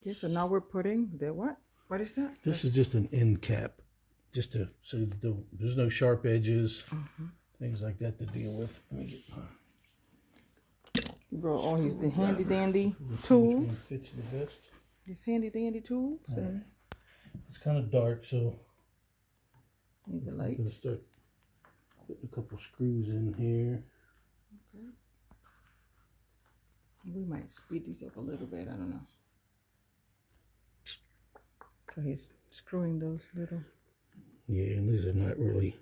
Okay, so now we're putting the what? What is that? This is just an end cap, just to so there's no sharp edges, things like that to deal with. Let me get You brought all his handy dandy tools. fits the best. These handy dandy tools. And It's kind of dark, so need the I'm light. gonna start putting a couple screws in here. Okay. We might speed these up a little bit. I don't know. So he's screwing those little. Yeah, and these are not really.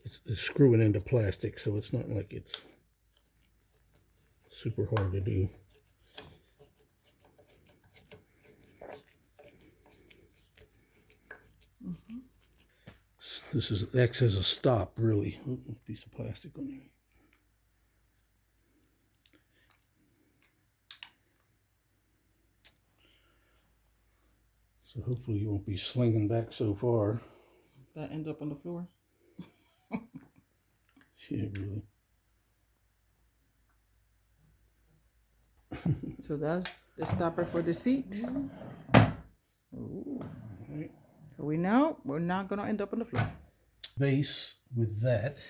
It's screwing into plastic, so it's not like it's super hard to do. This acts as a stop, really. Oh, piece of plastic on here. So hopefully you won't be slinging back so far. That end up on the floor. Yeah, really. So that's the stopper for the seat. Ooh. Right. So we're not gonna end up on the floor. Base with that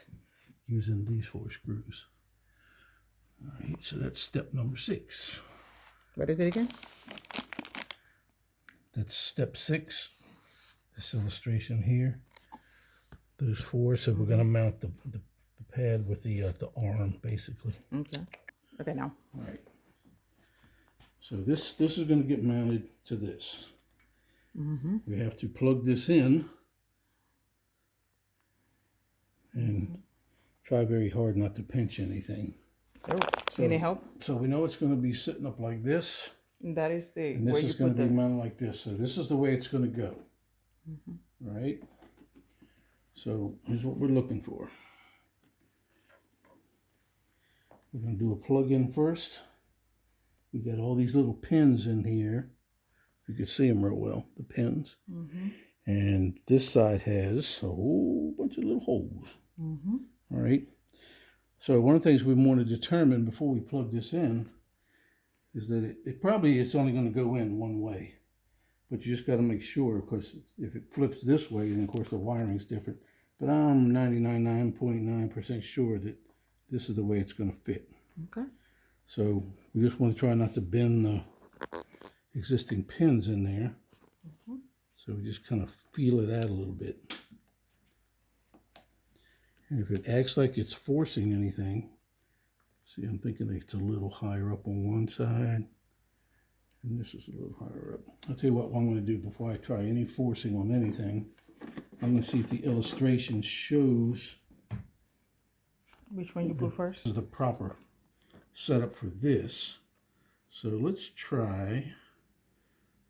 using these 4 screws. All right, so that's step number 6. What is it again? That's step 6. This illustration here. Those 4. So we're going to mount the pad with the arm, basically. Okay. Okay, now. All right. So this is going to get mounted to this. We have to plug this in and try very hard not to pinch anything. Oh, any help? So we know it's going to be sitting up like this. That is the And this where is you going put to be the. mounted like this. So this is the way it's going to go. Right? So here's what we're looking for. We're going to do a plug-in first. We got all these little pins in here. You can see them real well, the pins. And this side has a whole bunch of little holes. All right. So one of the things we want to determine before we plug this in is that it probably is only going to go in one way. But you just got to make sure, because if it flips this way, then of course the wiring is different. But I'm 99.9% sure that this is the way it's going to fit. Okay. So we just want to try not to bend the existing pins in there. So we just kind of feel it out a little bit. And if it acts like it's forcing anything, see, I'm thinking it's a little higher up on one side, and this is a little higher up. I'll tell you what I'm going to do before I try any forcing on anything. I'm going to see if the illustration shows Which one you put first? the proper setup for this. So let's try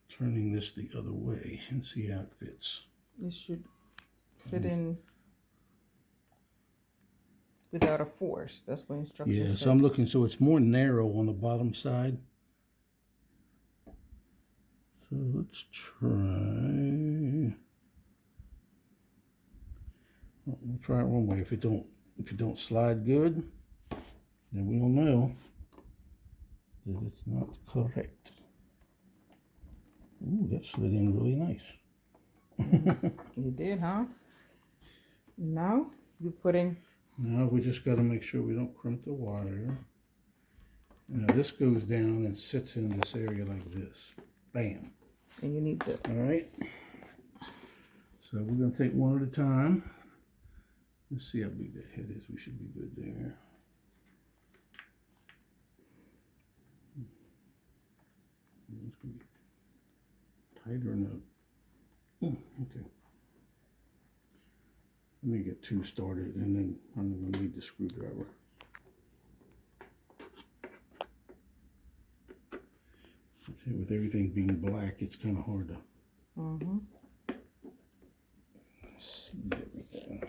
turning this the other way and see how it fits. This should fit in without a force. That's what instructions Yeah, says. so I'm looking, so it's more narrow on the bottom side. So let's try. Well, we'll try it one way. If it don't slide good, then we'll know that it's not correct. Ooh, that slid in really nice. You did, huh? Now you're putting. Now we just got to make sure we don't crimp the wire. Now this goes down and sits in this area like this. Bam. And you need the. All right. So we're going to take one at a time. Let's see how big that head is. We should be good there. It's going to be tight or no? Okay. Let me get 2 started, and then I'm going to need the screwdriver. See, with everything being black, it's kind of hard to see everything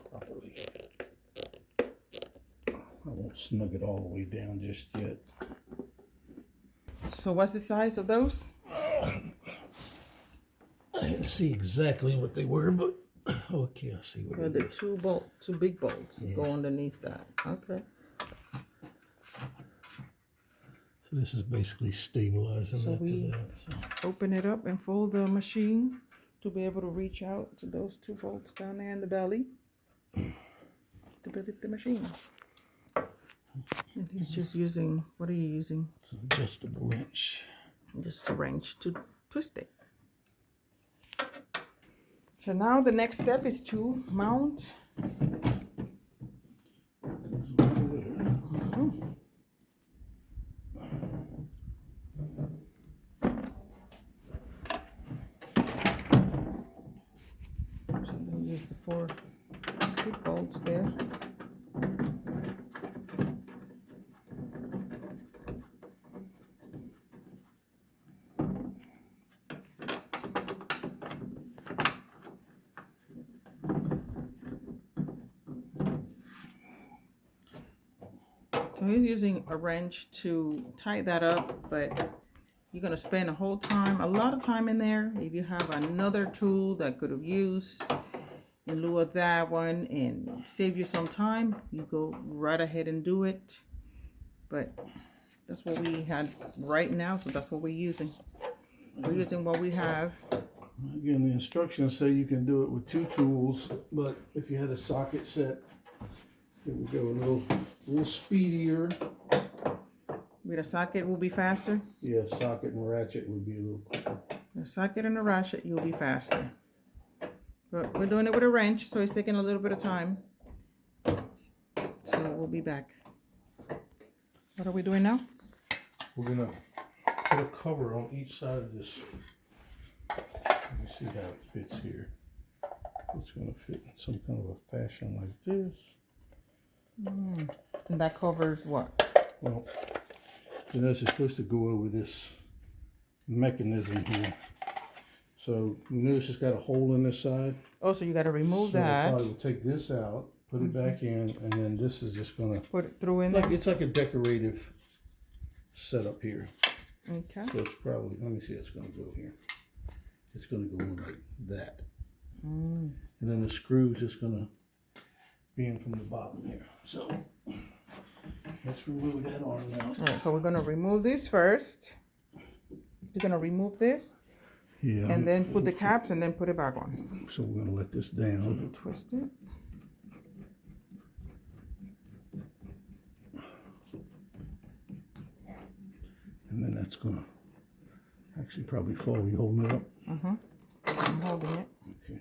properly. I won't snug it all the way down just yet. So what's the size of those? I didn't see exactly what they were, but okay, I'll see what Well, it the is. two big bolts go underneath that. Okay. So this is basically stabilizing So that we- to that. So. Open it up and fold the machine to be able to reach out to those 2 bolts down there in the belly to build the machine. And he's just using, what are you using? It's an adjustable wrench. Just a wrench to twist it. So now the next step is to mount. So we'll use the 4 big bolts there. So he's using a wrench to tie that up, but you're gonna spend a lot of time in there. If you have another tool that could have used in lieu of that one and save you some time, you go right ahead and do it. But that's what we had right now, so that's what we're using. We're using what we have. Again, the instructions say you can do it with 2 tools, but if you had a socket set, it would go a little speedier. With a socket will be faster. Yeah, socket and ratchet would be a little quicker. A socket and a ratchet, you'll be faster. But we're doing it with a wrench, so it's taking a little bit of time. So we'll be back. What are we doing now? We're gonna put a cover on each side of this. Let me see how it fits here. It's gonna fit in some kind of a fashion like this. And that covers what? Well, you know, it's supposed to go over this mechanism here. So you notice it's got a hole in this side. Oh, so you got to remove So I that. probably will take this out, put it back in, and then this is just gonna Put it through in there. it's like a decorative setup here. Okay. So it's probably, let me see, it's gonna go here. It's gonna go in like that. And then the screw's just gonna be in from the bottom here. So let's remove that arm now. All right, so we're gonna remove this first. You're gonna remove this Yeah. and then put the caps and then put it back on. So we're gonna let this down. Twist it. And then that's gonna actually probably fall. You holding it up? I'm holding it. Okay.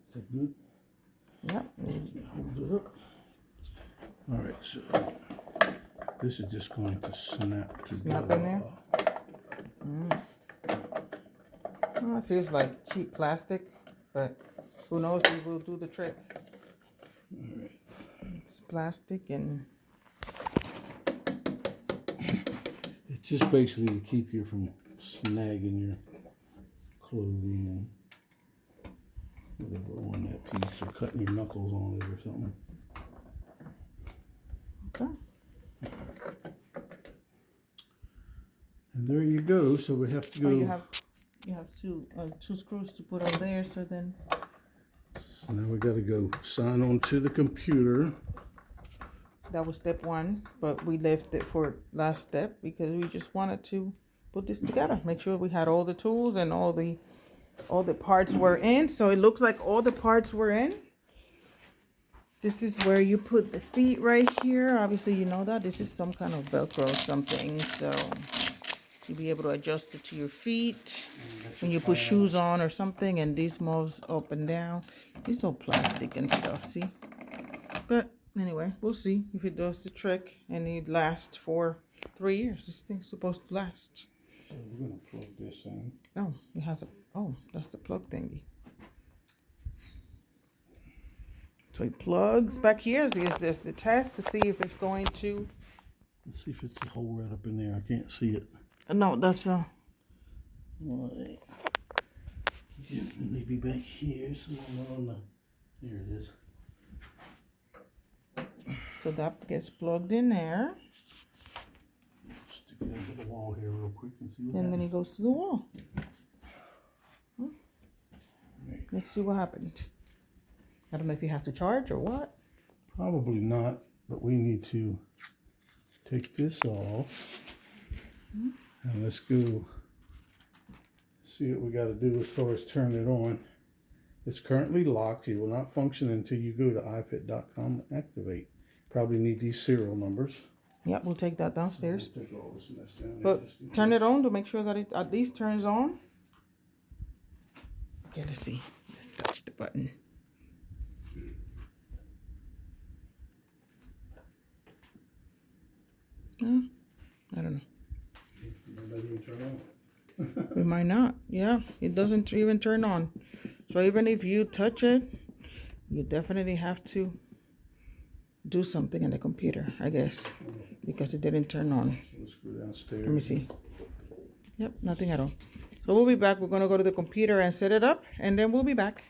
Is that good? Yep. Hold it up. All right, so this is just going to snap together. Snap in there? Well, it feels like cheap plastic, but who knows, we will do the trick. All right. It's plastic and It's just basically to keep you from snagging your clothing and whatever on that piece, or cutting your knuckles on it or something. okay. And there you go. So we have to go. Oh, you have two screws to put on there, so then So now we got to go sign on to the computer. that was step 1, but we left it for last step because we just wanted to put this together, make sure we had all the tools and all the parts were in. So it looks like all the parts were in. This is where you put the feet right here. Obviously, you know that this is some kind of Velcro or something, so you'll be able to adjust it to your feet when you put shoes on or something. And these moves up and down. It's all plastic and stuff, see? But anyway, we'll see if it does the trick, and it lasts for 3 years. This thing's supposed to last. So we're gonna plug this in. Oh, it has a, oh, that's the plug thingy. So it plugs back here. Is this the test to see if it's going to? Let's see if it's a hole right up in there. I can't see it. No, that's a. Right. Yeah, maybe back here somewhere on the. There it is. So that gets plugged in there. wall here real quick and see what And then happens. he goes to the wall. Let's see what happened. I don't know if you have to charge or what. Probably not, but we need to take this off. And let's go see what we got to do as far as turn it on. It's currently locked. It will not function until you go to ifit.com and activate. Probably need these serial numbers. Yep, we'll take that downstairs. We'll take all this mess down here But just in turn case. it on to make sure that it at least turns on. Okay, let's see. Let's touch the button. No, I don't know. It doesn't even turn on. We might not. Yeah, it doesn't even turn on. So even if you touch it, you definitely have to do something in the computer, I guess, because it didn't turn on. So let's go downstairs. Let me see. Yep, nothing at all. So we'll be back. We're going to go to the computer and set it up, and then we'll be back.